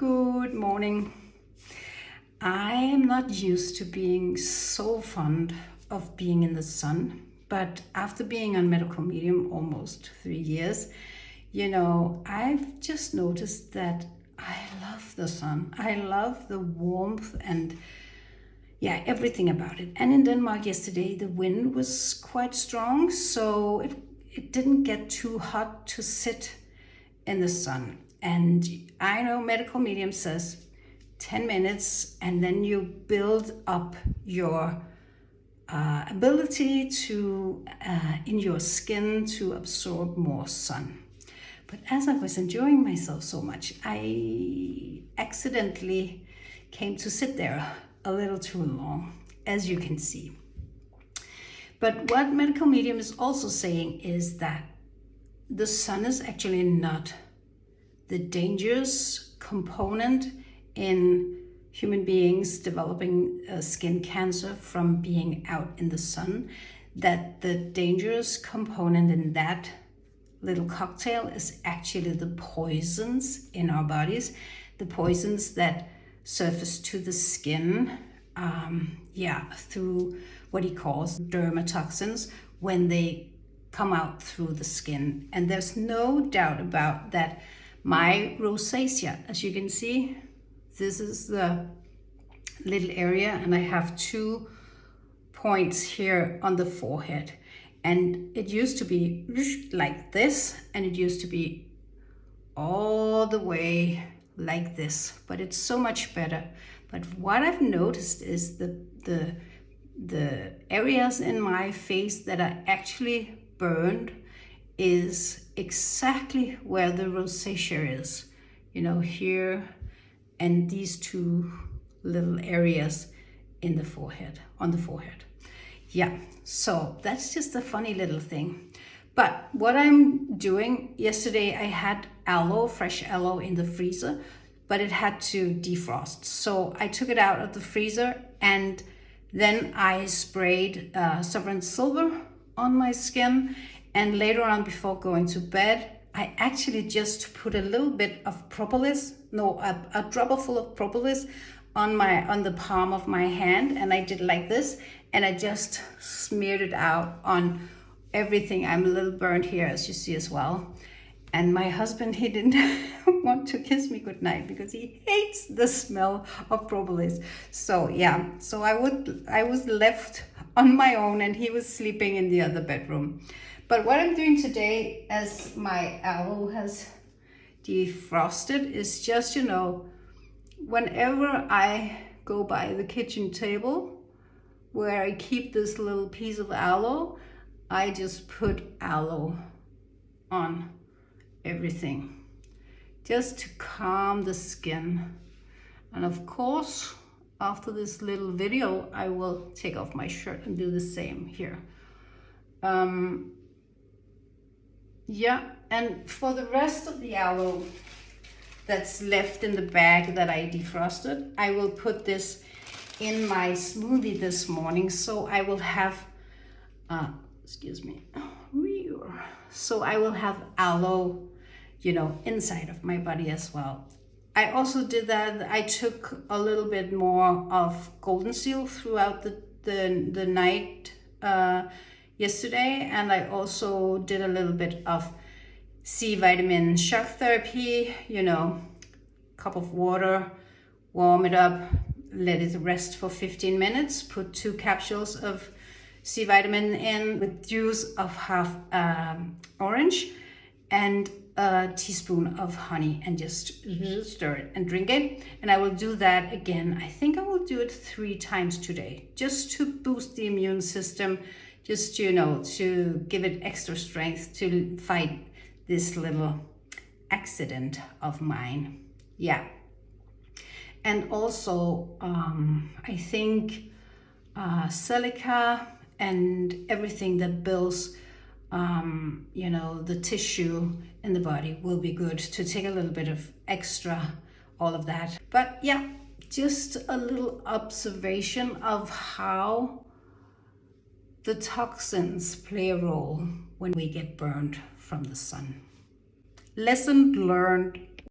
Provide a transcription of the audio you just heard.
Good morning. I am not used to being so fond of being in the sun, but after being on medical medium almost 3 years, I've just noticed that I love the sun. I love the warmth and everything about it. And in Denmark yesterday, the wind was quite strong, so it didn't get too hot to sit in the sun. And I know medical medium says 10 minutes and then you build up your ability to in your skin to absorb more sun. But as I was enjoying myself so much, I accidentally came to sit there a little too long, as you can see. But what medical medium is also saying is that the sun is actually not the dangerous component in human beings developing skin cancer from being out in the sun, that the dangerous component in that little cocktail is actually the poisons in our bodies, the poisons that surface to the skin through what he calls dermatoxins when they come out through the skin. And there's no doubt about that. My rosacea, as you can see, this is the little area, and I have 2 points here on the forehead. And it used to be like this, and it used to be all the way like this, but it's so much better. But what I've noticed is the areas in my face that are actually burned is exactly where the rosacea is, here, and these 2 little areas in the forehead, on the forehead. So that's just a funny little thing. But what I'm doing, yesterday I had fresh aloe in the freezer, but it had to defrost. So I took it out of the freezer and then I sprayed Sovereign Silver on my skin. And later on, before going to bed, I actually just put a little bit of propolis, a dropper full of propolis on the palm of my hand, and I did like this, and I just smeared it out on everything. I'm a little burnt here, as you see as well. And my husband, he didn't want to kiss me goodnight because he hates the smell of propolis. So I was left on my own, and he was sleeping in the other bedroom. But what I'm doing today, as my aloe has defrosted, is just, whenever I go by the kitchen table where I keep this little piece of aloe, I just put aloe on everything, just to calm the skin. And of course, after this little video, I will take off my shirt and do the same here. And for the rest of the aloe that's left in the bag that I defrosted, I will put this in my smoothie this morning. So I will have, so I will have aloe, inside of my body as well. I also did that. I took a little bit more of Golden Seal throughout the night yesterday, and I also did a little bit of C vitamin shock therapy, cup of water, warm it up, let it rest for 15 minutes, put 2 capsules of C vitamin in with juice of half orange and a teaspoon of honey, and just stir it and drink it. And I will do that again. I think I will do it 3 times today, just to boost the immune system, just, to give it extra strength to fight this little accident of mine. And also, I think silica and everything that builds, the tissue in the body will be good to take a little bit of extra, all of that. But just a little observation of how the toxins play a role when we get burned from the sun. Lesson learned